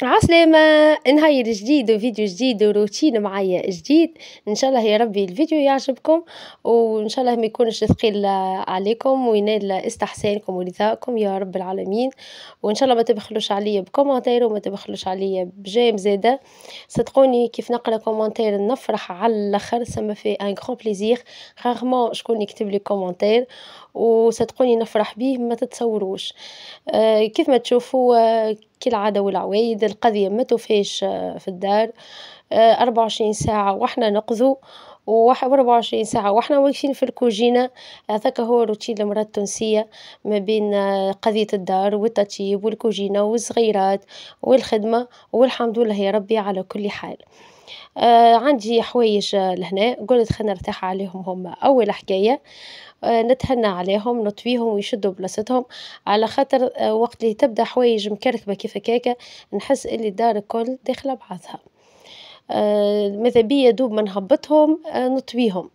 عسلامة. نهار جديد وفيديو جديد وروتين معايا جديد. ان شاء الله يا ربي الفيديو يعجبكم، وان شاء الله ما يكونش ثقيل عليكم وينال استحسانكم ورضاكم يا رب العالمين. وان شاء الله ما تبخلوش عليا بكومنتير وما تبخلوش عليا بجيم زاده. صدقوني كيف نقرا كومنتير نفرح على الاخر، سما في ان غران بليزير. رغمون شكون يكتب لي كومنتير وصدقوني نفرح بيه ما تتصوروش. كيف ما تشوفوا كالعادة والعوايد القضية ما توفاش في الدار. 24 ساعة وإحنا نقضوا، و24 ساعة وإحنا واقفين في الكوجينة. هذاك هو روتين المرأة التونسية، ما بين قضية الدار والتطيب والكوجينة والصغيرات والخدمة، والحمد لله يا ربي على كل حال. عندي حوايج لهنا قُلت خلينا نرتاح عليهم هُما أول حكاية. نتهنى عليهم نطويهم ويشدوا بلاصتهم، على خاطر وقت اللي تبدا حوايج مكركبة كيف هكاكا نحس اللي الدار الكل داخلة بعضها. ماذا بيا دوب ما نهبطهم نطويهم.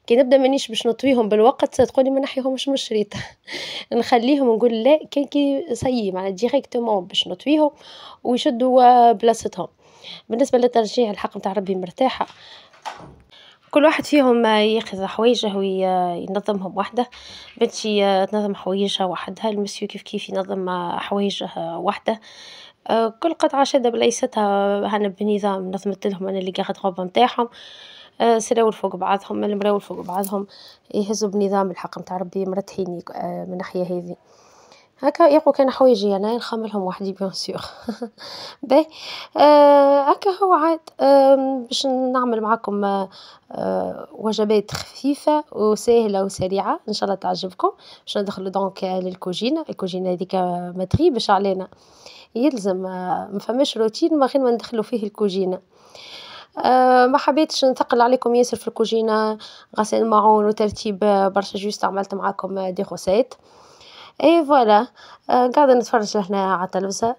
كي نبدا مانيش باش نطويهم بالوقت صدقوني ما نحيهمش من الشريط. نخليهم نقول لا كي سي معناها ديريكتومون باش نطويهم ويشدوا بلاصتهم. بالنسبة للترجيع الحق متاع ربي مرتاحة. كل واحد فيهم ياخذ حوايجه ينظمهم وحده. بنتي تنظم حوايجها وحدها، المسيو كيف ينظم حوايجه وحده. كل قطعة شادة بلايصتها هنا بنظام نظمت لهم أنا اللي قاعد غرفة متاعهم. سراول فوق بعضهم المراول فوق بعضهم يهزوا بنظام الحق متاع ربي مرتحين من الناحية هذي. هاكا يبقوا كان حوايجي أنا نخملهم وحدي بيان سور. باهي. هاكا هو عاد باش نعمل معاكم وجبات خفيفة وسهلة وسريعة إن شاء الله تعجبكم. باش ندخلوا دونك للكوجينة، الكوجينة هاذيك ما تغيبش علينا، يلزم ما فماش روتين من غير ما ندخلوا فيه الكوجينة. ما حبيتش نثقل عليكم ياسر في الكوجينة، غسيل الماعون وترتيب برشا جوست عملت معاكم دي غوسيت. اي فوالا. قاعدة نتفرج هنا على التلفزة.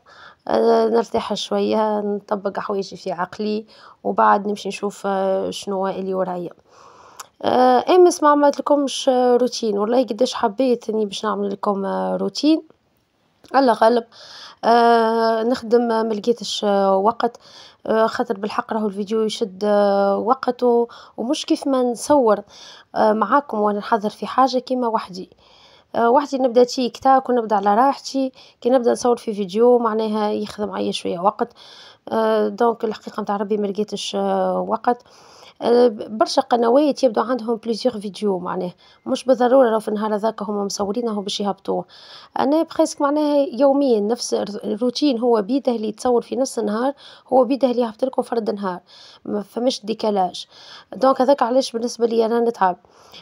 نرتاح شوية نطبق حوايجي في عقلي وبعد نمشي نشوف شنو اللي ورايا. امس ما عملت لكمش روتين والله قداش حبيت اني باش نعمل لكم روتين. الله غالب. نخدم ما لقيتش وقت. خاطر بالحق راهو الفيديو يشد وقت ومش كيف ما نصور معاكم وانا نحضر في حاجة كيما وحدي. وحدي نبدا تيك تاك ونبدا على راحتي، كي نبدا نصور في فيديو معناها ياخذ معايا شوية وقت. دونك الحقيقة متاع ربي ما لقيتش وقت. برشا قنوات يبدو عندهم بليزيوغ فيديو معناه مش بالضرورة راهو في النهار هذاك هما مصورينه باش يهبطوه. أنا بريسك معناها يوميا نفس الروتين هو بيده اللي يتصور في نفس النهار، هو بيده اللي يهبط لكم فرد نهار، ما فماش ديكالاج. دونك هذاك علاش بالنسبة لي أنا نتعب.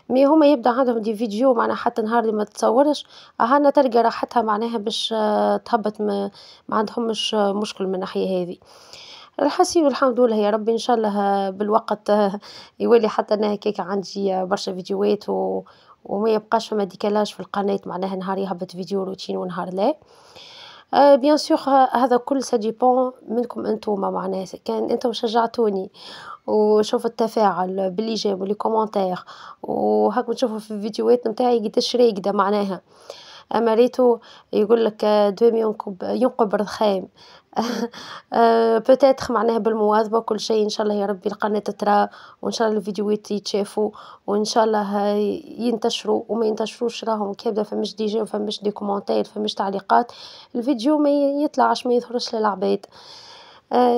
مي هما يبدا عندهم دي فيديو معناها حتى نهار اللي ما تصورش هانا تلقى راحتها معناها باش تهبط ما عندهمش مشكل من الناحية هذه. الحسيب الحمد لله يا ربي إن شاء الله بالوقت يولي حتى أنا هكاك عندي برشا فيديوهات وما يبقاش فما ديكالاج في القناة معناها نهار يهبط فيديو روتين ونهار لا. بيان سور هذا كل سا ديبون منكم انتوما معناها كان انتم شجعتوني وشوف التفاعل بالإيجاب ولي كومنتير وهاك نشوفوا في الفيديوهات نتاعي قداش راقدة معناها. أما ريتو يقول لك دوام ينقب رخام. بوتيتر معناها بالمواظبة وكل شيء إن شاء الله يا ربي القناة تترى وإن شاء الله الفيديوهات يتشافوا وإن شاء الله ينتشروا وما ينتشروش راهم كيبدا فماش دي جي وفماش دي كومنتير فماش تعليقات الفيديو ما يطلعش ما يظهرش للعباد.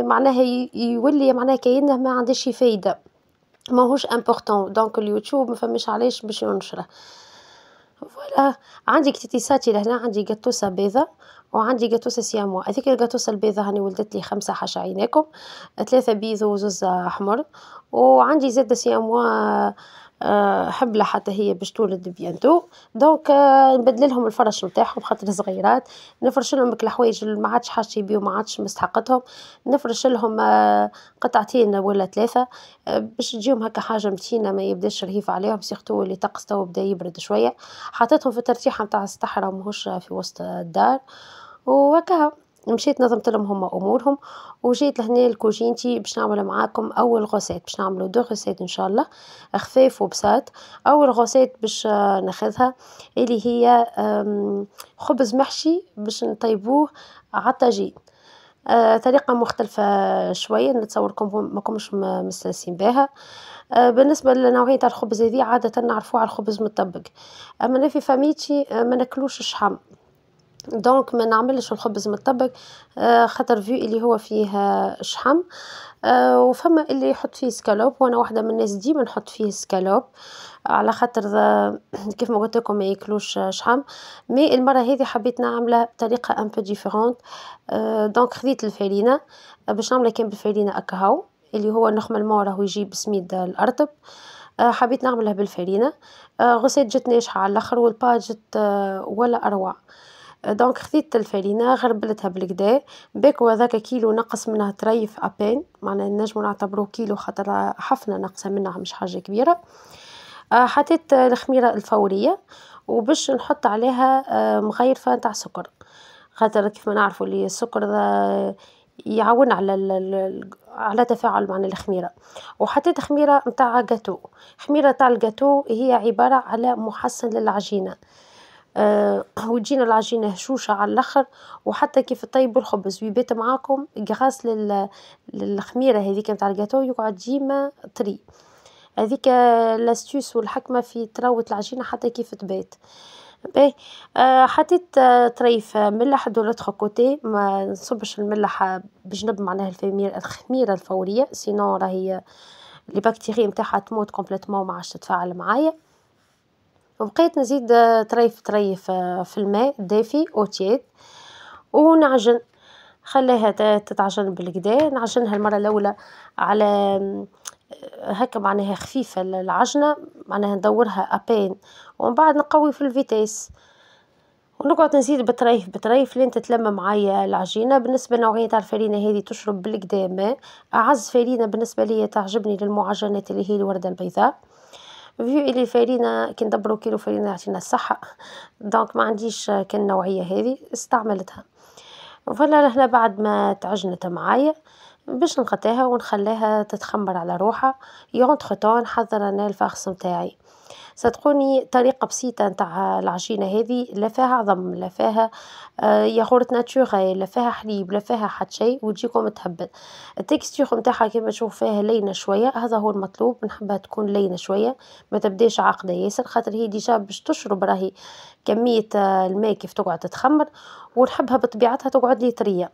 معناها يولي معناها كأنه ما عندهش فايدة ماهوش امبورطون دونك اليوتيوب ما فماش علاش باش ينشره. فوالا. عندي كتيساتي لهنا عندي قطوسة بيضة وعندي قطوسة سياموا، هذيك القطوسة البيضة هاني ولدت لي 5 حاشا عيناكم، 3 بيض وزوز أحمر، وعندي زادة سياموا حبلة حتى هي باش تولد بيانتو، دونك نبدل لهم الفرش نتاعهم خاطر صغيرات، نفرش لهم الحوايج اللي ما عادش حاجتي بيهم ما عادش مستحقتهم، نفرش لهم قطعتين ولا 3 باش تجيهم هكا حاجة متينة ما يبداش رهيف عليهم سيرتو اللي طقس تو بدا يبرد شوية، حطيتهم في الترتيحة متاع الصحراء ماهوش في وسط الدار، وهكاها مشيت نظمت لهم هما أمورهم، وجيت لهنا لكوجينتي باش نعمل معاكم أول غوسيت باش نعملو 2 غوسيت إن شاء الله خفاف وبساط. أول غوسيت باش ناخذها اللي هي خبز محشي باش نطيبوه عالطاجين. طريقة مختلفة شوية نتصوركم ماكمش مستانسين بيها. بالنسبة لنوعية تاع الخبز هذي عادةً نعرفوها على الخبز متبّك، أما أنا في فاميلتي ما ناكلوش الشحم. دونك ما نعملش الخبز متبّك خاطر vu اللي هو فيه شحم. وفما اللي يحط فيه سكالوب وأنا واحدة من الناس ديما نحط فيه سكالوب، على خاطر كيف ما قُلت لكم ما ياكلوش شحم. مي المرة هذي حبيت نعمله بطريقة un peu différente. دونك خذيت الفرينة باش نعمله كان بالفرينة أكاهو، اللي هو normalement راهو يجي بسميد الأرطب. حبيت نعمله بالفرينة. غُسيت جات ناشفة على اللخر والبا جات ولا أروع. دونك خذيت الفرينة غربلتها بالكدا، باكو هذاك كيلو نقص منها طريف أبان، معناها نجمو نعتبروه كيلو خاطر حفنة ناقصة منها مش حاجة كبيرة. حطيت الخميرة الفورية وباش نحط عليها مغيرفة نتاع سكر، خاطر كيف ما نعرفوا اللي السكر يعاون على على تفاعل مع الخميرة. وحطيت خميرة نتاع جاتو، خميرة تاع الجاتو هي عبارة على محسن للعجينة. وتجينا العجينة هشوشة على اللخر، وحتى كيف تطيبوا الخبز ويبات معاكم غراس للخميرة هذيك نتاع الجاتو يقعد ديما طري. هذيك لاستيوس والحكمة في طراوة العجينة حتى كيف تبات. باهي. حطيت طريف ملح دو لوتر كوتي، ما نصبش الملح بجنب معناها الخميرة الفورية، سينو راهي لي باكتيري نتاعها تموت كومبليتمون ما عادش تتفاعل معايا. وبقيت نزيد طريف في الماء دافي أوتياد ونعجن، خليها تتعجن بالكدا، نعجنها المرة الأولى على هاكا معناها خفيفة العجنة، معناها ندورها أبان ومن بعد نقوي في الفيتيس ونقعد نزيد بطريف لين تتلم معايا العجينة. بالنسبة لنوعية تاع الفرينة هذه تشرب بالكدا ماء، أعز فرينة بالنسبة ليا تعجبني للمعجنات اللي هي الوردة البيضاء. فيو اللي الفرينة كي ندبرو كيلو فرينة يعطينا الصحة، دونك ما عنديش كالنوعية هذه استعملتها. فلا هنا بعد ما تعجنت معايا باش نغطيها ونخليها تتخمر على روحها، يونتخ طون نحضر أنا الفاخس متاعي. صدقوني طريقة بسيطة نتاع العجينة هذه لا فيها عظم لا فيها ياغورت ناتشوغال لا فيها حليب لا فيها حتى شيء وتجيكم تهبل. التكستير نتاعها كيما تشوف فيها لينة شوية، هذا هو المطلوب، نحبها تكون لينة شوية ما تبداش عاقدة ياسر، خاطر هي ديجا باش تشرب راهي كمية الماء كيف تقعد تتخمر، ونحبها بطبيعتها تقعد لي طرية.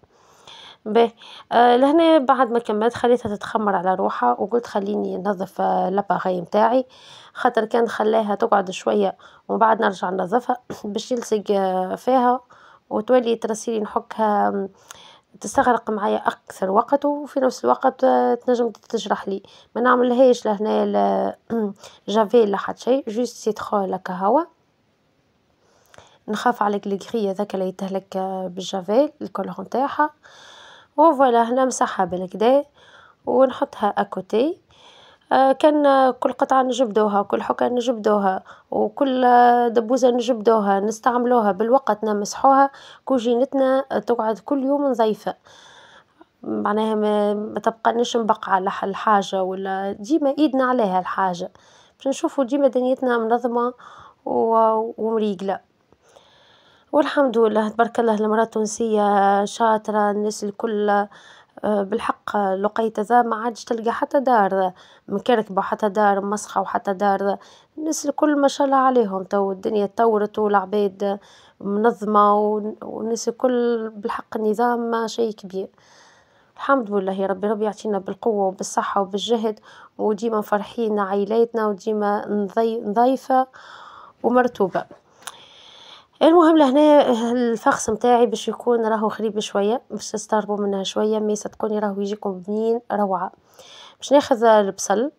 باهي. لهنا بعد ما كملت خليتها تتخمر على روحها وقلت خليني ننظف لاباغي متاعي، خاطر كان نخليها تقعد شوية ومن بعد نرجع ننظفها باش يلصق فيها وتولي ترسيلي نحكها تستغرق معايا أكثر وقت، وفي نفس الوقت تنجم تجرح لي. ما نعملهاش لهنا جافيل لا حتى شيء، جوست سيتخون هكا هوا. نخاف على الكري هذاك اللي يتهلك بالجافيل الكولور نتاعها. وفوالا هنا نمسحها بالكدا ونحطها أكوتي. كان كل قطعة نجبدوها كل حكة نجبدوها وكل دبوزة نجبدوها نستعملوها بالوقت نمسحوها كوجينتنا تقعد كل يوم نظيفة، معناها ما تبقاناش نبقى على الحاجة ولا ديما إيدنا عليها الحاجة باش نشوفوا ديما دنيتنا منظمة ومريقلة. والحمد لله تبارك الله المرأة التونسية شاطرة، الناس الكل بالحق لقيت ذا ما عادش تلقى حتى دار مكركبة حتى دار مسخة وحتى دار، الناس الكل ما شاء الله عليهم تو الدنيا تطورت والعباد منظمة والناس الكل بالحق النظام شيء كبير. الحمد لله يا ربي، ربي يعطينا بالقوة وبالصحة وبالجهد وديما فرحين عائلاتنا وديما نظيفة ومرتوبة. المهم لهنا الفخس متاعي باش يكون راهو خريب شوية باش تستغربوا منها شوية، مي صدقوني راهو يجيكم بنين روعة. باش ناخذ البصل،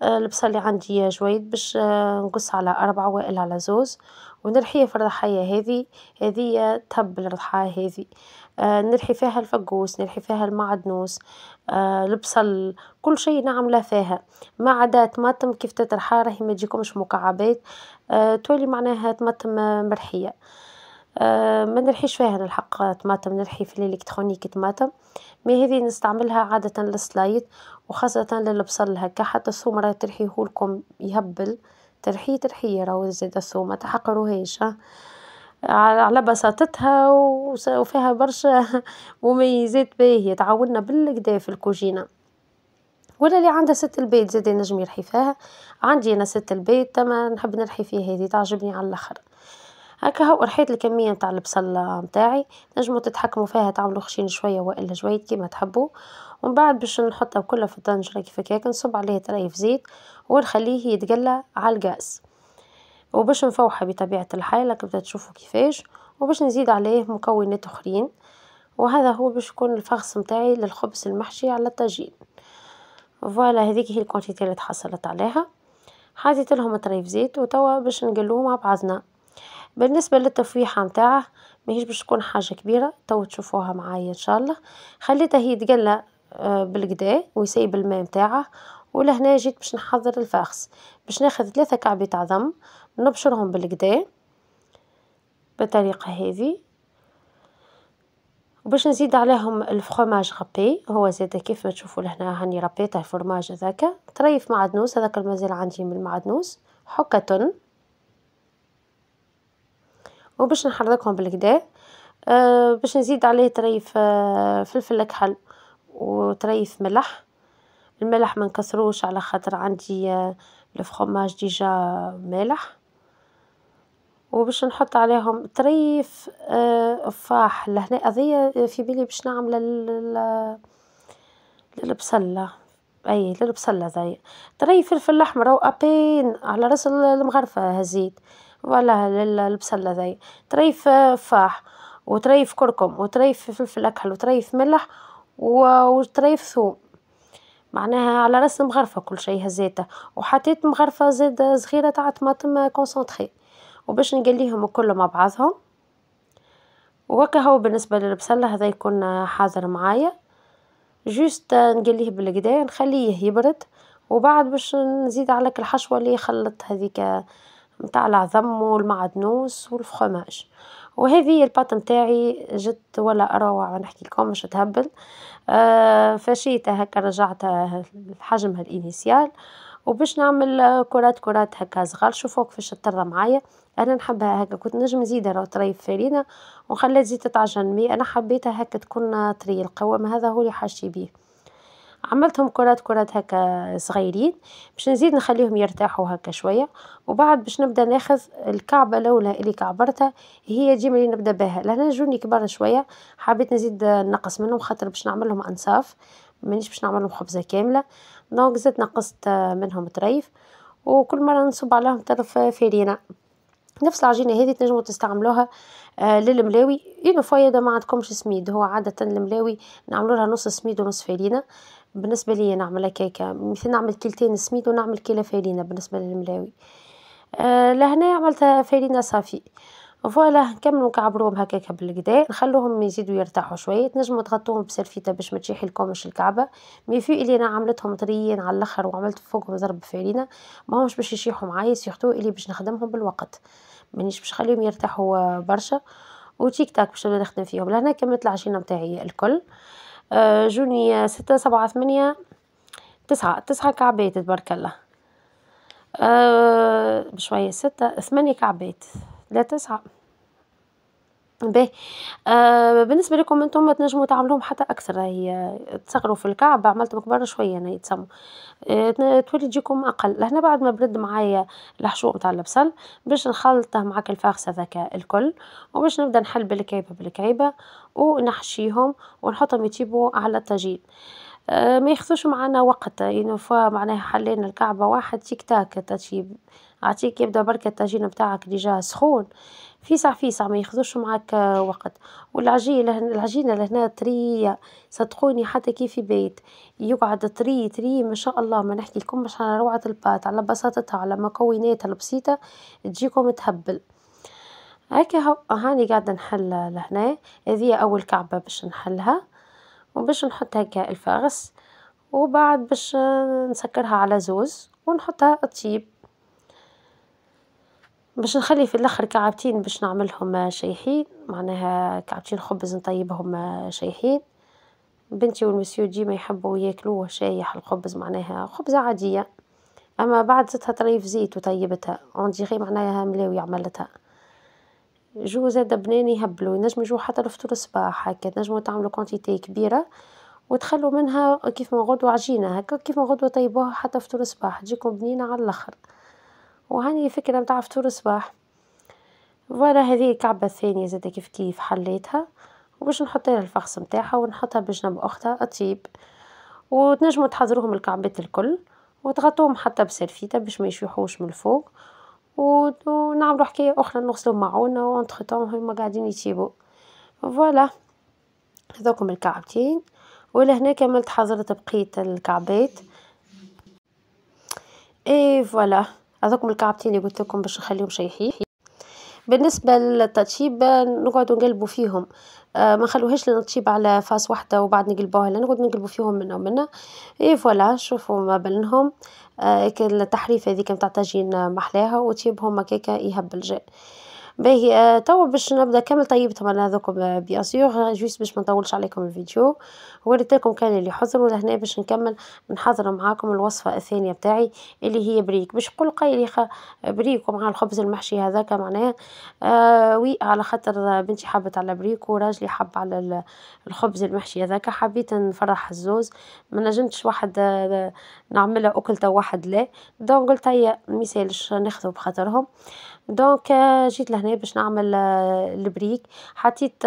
البصل اللي عندي جويد باش نقص على 4 والا على 2 ونرحيه في الرحاية هذه تهب الرحاية هذه. نرحي فيها الفقوس نرحي فيها المعدنوس، البصل كل شيء نعمله فيها ما عدا طماطم كيف تترحى راهي ما تجيكمش مكعبات. تولي معناها طماطم مرحية. ما نرحيش فيها الحق طماطم، نرحي في الالكترونيك طماطم، مي هذه نستعملها عادة للسلايط وخاصة للبصل هكا، حتى الثوم راه ترحيهولكم يهبل، ترحيه راهو زاد الثوم ما تحقروهاش. على بساطتها وفيها برشا مميزات باهية تعاوننا بالكدا في الكوجينة. ولا اللي عندها ست البيت زادا ينجم يرحي فيها، عندي أنا ست البيت أما نحب نرحي فيها هذي تعجبني على الآخر. هاكا هو رحيت الكمية متاع البصل متاعي، تنجموا تتحكموا فيها تعملوا خشين شوية والا جويد كيما تحبوا، ومن بعد باش نحطها كلها في الطنجرة كيف هكاك نصب عليه طريف زيت ونخليه يتقلى على الغاز، وباش نفوحها بطبيعة الحال راكم تشوفوا كيفاش، وباش نزيد عليه مكونات أخرين، وهذا هو باش يكون الفخص متاعي للخبز المحشي على الطاجين. فوالا هذيك هي الكونتيتي اللي تحصلت عليها، حطيت لهم طريف زيت وتوا باش نقلوه مع بعضنا. بالنسبة للتفويحة متاعه ماهيش باش تكون حاجة كبيرة، تو تشوفوها معايا إن شاء الله. خليته هي يتقلى بالكدا ويسيب الماء متاعه، ولهنا جيت باش نحضر الفاخس. باش ناخذ 3 كعبات عظم نبشرهم بالكدا بالطريقة هذي، وباش نزيد عليهم الفرماج رابي، هو زادا كيف ما تشوفوا لهنا هاني ربيته الفرماج هذاكا، طريف معدنوس هذاك المازال عندي من المعدنوس، حكة تن، وباش نحركهم بالكدا. باش نزيد عليه طريف فلفل كحل وطريف ملح، الملح ما نكثروش على خاطر عندي الفرماج ديجا مالح، وباش نحط عليهم طريف فاح لهنا هذيا في بالي باش نعمل للبصلة، أي للبصلة ذي طريف فلفل أحمر أو أبين على راس المغرفة هزيت، ولا للبصلة ذي طريف فاح وطريف كركم وطريف فلفل أكحل وطريف ملح وطريف ثوم، معناها على راس المغرفة كل شيء هزيته، وحطيت مغرفة زاد صغيرة تاع طماطم كونسونطخي، وباش نقليهم كله مع بعضهم. وهكا هو بالنسبة للبصلة هذا يكون حاضر معايا، جوست نقليه بالكدا نخليه يبرد، وبعد باش نزيد عليك الحشوة اللي خلط هذيك متاع العظم والمعدنوس والفرماج، وهذه هي الباط متاعي جت ولا أروع نحكي لكم مش تهبل. فشيتها هكا رجعتها لحجمها الإنيسيال، وباش نعمل كرات هكا صغار شوفوا كيفاش تطرى معايا. أنا نحبها هكا كنت نجم نزيدها راهو طريف فرينة ونخليها تزيد تتعجن، مي أنا حبيتها هكا تكون طرية القوام هذا هو اللي حاجتي بيه. عملتهم كرات هكا صغيرين باش نزيد نخليهم يرتاحوا هكا شوية، وبعد باش نبدا ناخذ الكعبة الأولى اللي كعبرتها هي ديما اللي نبدا بها، لأن جوني كبار شوية حبيت نزيد نقص منهم خاطر باش نعملهم أنصاف مانيش باش نعملهم خبزة كاملة، دونك زدت نقصت منهم طريف، وكل مرة نصب عليهم طرف فرينة. نفس العجينة هذه تنجموا تستعملوها للملاوي، إنه فايدة ما عندكمش سميد، هو عادة الملاوي نعملو لها نص سميد ونص فرينة، بالنسبة ليا نعمل هكاكا مثل نعمل كيلتين سميد ونعمل كيلة فرينة بالنسبة للملاوي. لهنا عملتها فرينة صافي، فوالا نكملو نكعبروهم هكاكا بالكدا نخلوهم يزيدو يرتاحوا شوية، تنجموا تغطوهم بسلفيتة باش ما تشيح لكمش الكعبة، مي في اللي أنا عملتهم طريين على الآخر وعملت فوقهم ضرب فرينة ماهمش باش يشيحوا معايا سيرتو اللي باش نخدمهم بالوقت، مانيش باش نخليهم يرتاحوا برشا، وتيك تاك باش نبدا نخدم فيهم. لهنا كملت العجينة متاعي الكل، جوني 6 7 8 9 كعبات تبارك الله، بشوية 6 8 كعبات لا 9. باهي بالنسبة لكم انتم تنجموا تعملوهم حتى أكثر، هي تصغروا في الكعب عملتهم كبار شوية أنا يتسموا تولي تجيكم أقل. لهنا بعد ما برد معايا الحشو متاع البصل باش نخلطه معاك الفاخس هذاك الكل، وباش نبدا نحل بالكعيبة ونحشيهم ونحطهم يطيبوا على الطاجين. ما ياخذوش معنا وقت يعني معناها حلينا الكعبة واحد تيك تاك تطيب، عطيك يبدا برك الطاجين بتاعك ديجا سخون فيسع ما ياخذوش معاك وقت. العجينة لهنا طرية صدقوني حتى كيف يبيت يقعد طري ما شاء الله، ما نحكي لكمش على روعة الباط على بساطتها على مكوناتها البسيطة تجيكم تهبل. هكا هاني قاعدة نحل لهنا، هذه أول كعبة باش نحلها وباش نحط هكا الفاغس، وبعد باش نسكرها على زوز ونحطها تطيب، باش نخلي في الاخر كعبتين باش نعملهم شايحين، معناها كعبتين خبز نطيبهم شايحين. بنتي والمسيو ديما يحبوا ياكلوه شايح الخبز معناها خبزة عادية، اما بعد زدتها طريف زيت وطيبتها اون ديغي معناها ملاوي عملتها. يجو زادا بنان يهبلوا، ينجموا يجوا حتى لفطور الصباح هكا، تنجموا تعملوا كونتيتي كبيرة وتخلوا منها كيف ما غدوة عجينة هكا، كيف ما غدوة طيبوها حتى فطور الصباح تجيكم بنينة على اللخر. وهاني فكرة متاع فطور الصباح. فوالا هذه الكعبة الثانية زادا كيف كيف حليتها، وباش نحط لها الفخص متاعها ونحطها بجنب أختها أطيب. وتنجموا تحضروهم الكعبات الكل وتغطوهم حتى بسرفيتة باش ما يشوحوش من الفوق. ونعملوا حكاية أخرى نغسلوا معونة وانتخطوهم هما قاعدين يطيبوا. فوالا هذوكم الكعبتين. ولهنا كملت حضرت بقية الكعبات. اي فوالا هذوكم الكعبتين اللي قلت لكم باش نخليهم شيحين. بالنسبة للتطيب نقعدوا نقلبوا فيهم، ما نخلوهاش لنطيب على فاس واحدة وبعد نقلبوها، لا نقعد نقلبوا فيهم منا ومنا. اي فوالا شوفوا ما بينهم التحريفة هذيك متاع الطاجين محلاها وتجيبهم هكاكا يهبل جاي. باهي توا باش نبدا كامل طيبتهم انا هذوكم بيان سور جوست باش ما نطولش عليكم الفيديو. وريت لكم كان اللي حضروا لهنا باش نكمل نحضر معاكم الوصفة الثانية بتاعي اللي هي بريك. باش تقول قايل بريك ومع الخبز المحشي هذاك معناه وي على خاطر بنتي حبت على بريك وراجلي حب على الخبز المحشي هذاك، حبيت نفرح الزوز ما نجمتش واحد نعملها أكلته واحد لا. دونك قلت هيا ميسالش ناخذه بخاطرهم. دونك جيت لهنا باش نعمل البريك. حطيت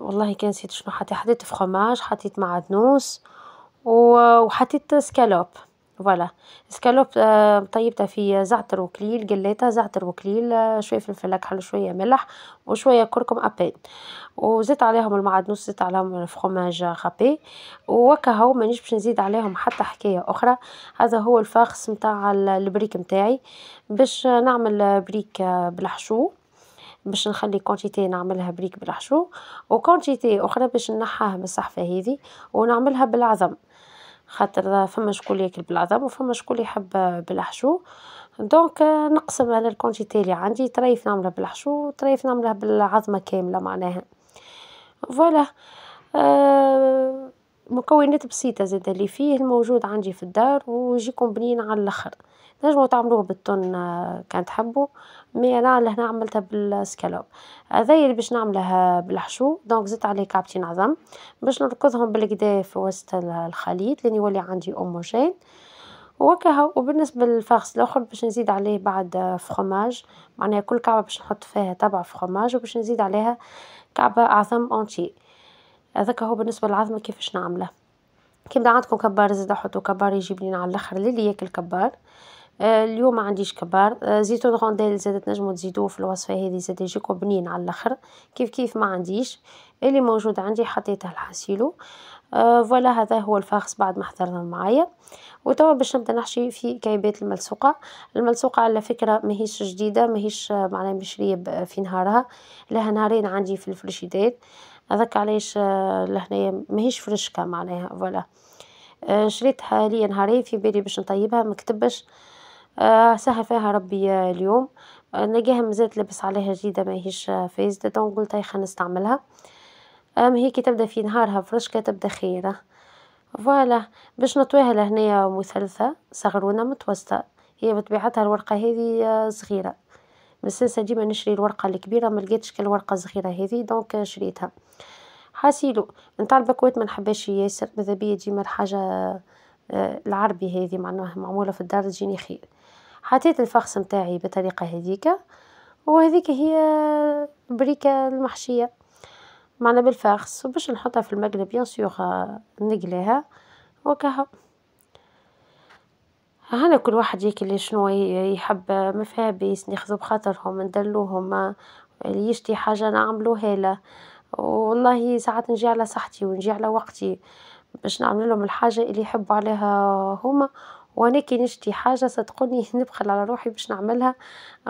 والله كان نسيت شنو حطيت فخوماج، حطيت معدنوس وحطيت سكالوب. فوالا سكالوب طيبتها في زعتر وكليل، قليتها زعتر وكليل شويه فلفل اكحل شويه ملح وشويه كركم ابين، وزدت عليهم المعدنوس زدت عليهم الفخوماج خابي. وكهو مانيش باش نزيد عليهم حتى حكايه اخرى. هذا هو الفاخس نتاع البريك نتاعي. باش نعمل بريك بالحشو، باش نخلي كونتيتي نعملها بريك بالحشو وكونتيتي اخرى باش نحاها من الصحفه هذه ونعملها بالعظم، خاطر فما شكون ياكل بالعظم وفما شكون يحب بالحشو. دونك نقسم على الكونتيتي اللي عندي، طريف نعملها بالحشو طريف نعملها بالعظمه كامله معناها. فوالا مكونات بسيطة زادة اللي فيه الموجود عندي في الدار ويجيكم بنين على الآخر. تنجموا تعملوه بالتون كان تحبوا، مي أنا لهنا عملتها بالسكالوب. هذايا اللي باش نعملها بالحشو. دونك زدت عليه كعبتين عظم باش نركضهم بالكدا في وسط الخليط لين يولي عندي أوموجين وكهو. وبالنسبة للفاخس الآخر باش نزيد عليه بعد فخوماج، معناها كل كعبة باش نحط فيها طبع فخوماج وباش نزيد عليها كعبة عظم أونتي. هذاك هو بالنسبة للعظمة كيفاش نعمله. كي بدا عندكم كبار زيد حطوا كبار يجيب لينا على الاخر للي ياكل كبار. اليوم ما عنديش كبار. زيتون غونديل زاد تنجموا تزيدوه في الوصفة هذه زاد يجيكم بنين على الاخر. كيف كيف ما عنديش اللي موجود عندي حطيته الحسيلو. فوالا هذا هو الفاخس بعد ما حضرنا معايا. وتوا باش نبدا نحشي في كعيبات الملصوقة. الملصوقة على فكرة ماهيش جديدة ماهيش معناها مشرية في نهارها، لها نهارين عندي في الفريجيدير. هذاك علاش لهنايا ماهيش فرشكة معناها. فوالا شريتها لي نهارين في بالي باش نطيبها مكتبش. سهل فيها ربي اليوم. نلقاها مازالت لبس عليها جديدة ماهيش فاسدة، دونك قلت هاي خلينا نستعملها. هيك تبدا في نهارها فرشكة تبدا خيرة. فوالا باش نطويها لهنايا مثلثة صغرونة متوسطة. هي بطبيعتها الورقة هذه صغيرة، بس ديما نشري الورقة الكبيرة ما لقيتش كالورقة الصغيرة هذه دونك شريتها. حاسيلو نتاع البكوات ما نحبهاش ياسر، ماذا بيا ديما الحاجة العربي هذه معناها معمولة في الدار تجيني خير. حطيت الفخس نتاعي بالطريقة هذيك، وهذيك هي البريكة المحشية معنا بالفخس. وباش نحطها في المقلة بيان سور نقليها وكهو. هنا كل واحد ياكل شنو يحب، ما فيها بيس ناخذو بخاطرهم ندلوهم، اللي يشتي حاجة نعملوها له. والله ساعات نجي على صحتي ونجي على وقتي باش نعمل لهم الحاجة اللي يحبوا عليها هما. وانا كي نشتي حاجة صدقوني نبخل على روحي باش نعملها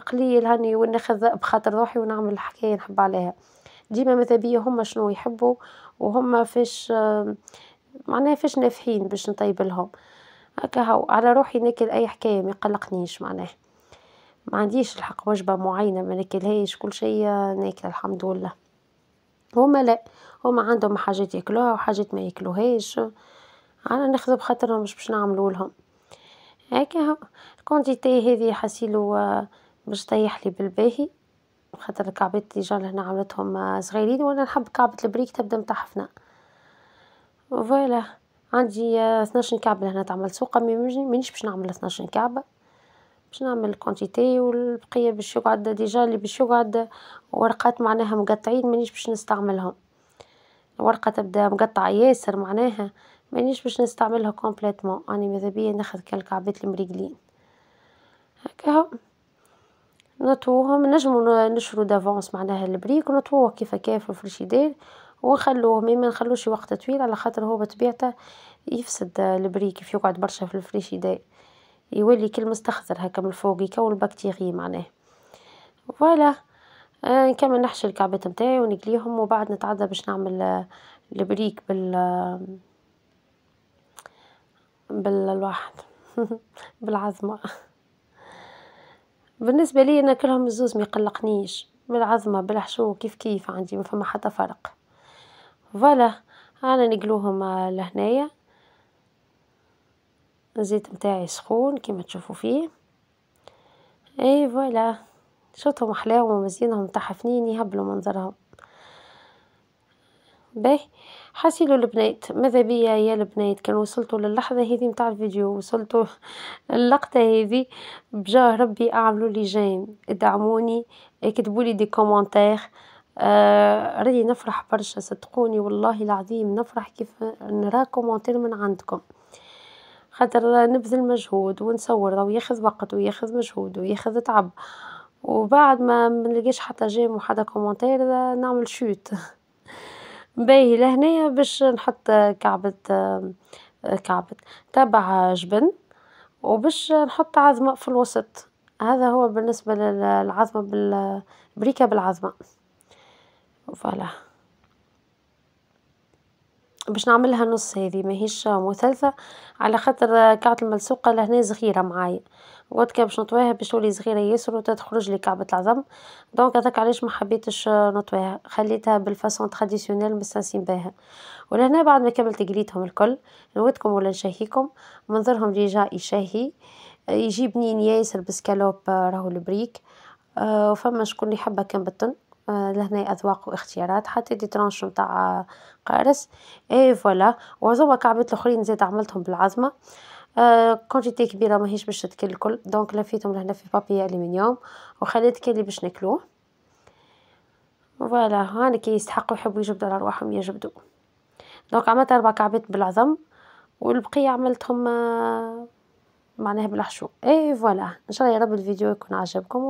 قليل هاني وناخذ بخاطر روحي ونعمل الحكاية نحب عليها. ديما ماذا بيا هما شنو يحبوا وهما فاش معناها فاش نافحين باش نطيب لهم. هكا هو على روحي ناكل اي حكاية ما يقلقنيش معناه. ما عنديش الحق وجبة معينة ما ناكلهاش، كل شيء ناكل الحمد لله. هما لا، هما عندهم حاجات ياكلوها وحاجات ما ياكلوهاش، انا ناخذ بخاطرهم مش باش نعملوا لهم. هكا هو الكونتيتي هذه حسيلو باش طيح لي بالباهي، خاطر الكعبات ديجا لهنا عملتهم صغيرين، وأنا نحب كعبة البريك تبدا متحفنة. فوالا عندي 12 كعبة هنا تعمل سوقة، مانيش باش نعمل 12 كعبة، باش نعمل كونتيتي، والبقية باش يقعد ديجا اللي باش يقعد ورقات معناها مقطعين مانيش باش نستعملهم. الورقة تبدا مقطعة ياسر معناها مانيش باش نستعملها كومبليتمون، راني ماذا بيا ناخذ كالكعبات المريقلين هكا. نطووهم نجمو نشرو دافونس معناها البريك ونطووه كيف هكا في الفريشيدير ونخلوه، ما نخلوش وقت طويل على خاطر هو بطبيعته يفسد البريك كيف يقعد برشا في الفريشيدير، يولي كل مستخضر هكا من الفوق يكون بكتيريا معناه. فوالا نكمل نحشي الكعبات نتاعي ونقليهم، وبعد نتعدى باش نعمل البريك بالواحد بالعظمة. بالنسبة لي أنا كلهم الزوز ما يقلقنيش، بالعظمة بالحشو كيف عندي ما فما حتى فرق. فوالا أنا نقلوهم لهنايا، الزيت متاعي سخون كيما تشوفوا فيه. اي فوالا شفتهم احلاهم ومزيانهم متحفنين يهبلوا منظرهم باهي. حاسيلو البنات ماذا بيا يا البنات كان وصلتوا للحظة هذه متاع الفيديو، وصلتوا اللقطة هذه، بجاه ربي اعملوا لي جيم، ادعموني، اكتبوا لي دي كومنتير. راني نفرح برشا صدقوني والله العظيم نفرح كيف نرى كومنتير من عندكم، خاطر نبذل مجهود ونصور وياخذ وقت وياخذ مجهود وياخذ تعب، وبعد ما نلقاش حتى جيم وحتى كومنتير نعمل شوت. باهي لهنايا باش نحط كعبة تبع جبن، وباش نحط عظمة في الوسط، هذا هو بالنسبة للعظمة بريكة بالعظمة. فوالا باش نعملها نص هذه ماهيش مثلثة، على خاطر كعبة الملصوقة لهنا صغيرة معايا، وقت كان باش نطويها باش تولي صغيرة ياسر وتخرج لي كعبة العظم، دونك هذاك علاش ما حبيتش نطويها، خليتها بالفاسون تراديسيونيل مستانسين بها. ولهنا بعد ما كملت قليتهم الكل نودكم ولا نشهيكم، منظرهم ديجا يشهي، يجي بنين ياسر بسكالوب راهو البريك. وفما شكون يحبها كان بالتن، لهنا أذواق واختيارات، حتى دي ترانش متاع قارص. اي فوالا وهذوما كعبات الاخرين زيد عملتهم بالعظمة، كونتيتي كبيرة ماهيش باش تاكل الكل، دونك لفيتهم لهنا في بابي ألمنيوم وخليت كلي باش ناكلوه. فوالا هاني كي يستحقوا يحبوا يجبدوا على رواحهم يجبدوا. دونك عملت 4 كعبات بالعظم، والبقية عملتهم معناها بالحشو. اي فوالا ان شاء الله يا رب الفيديو يكون عجبكم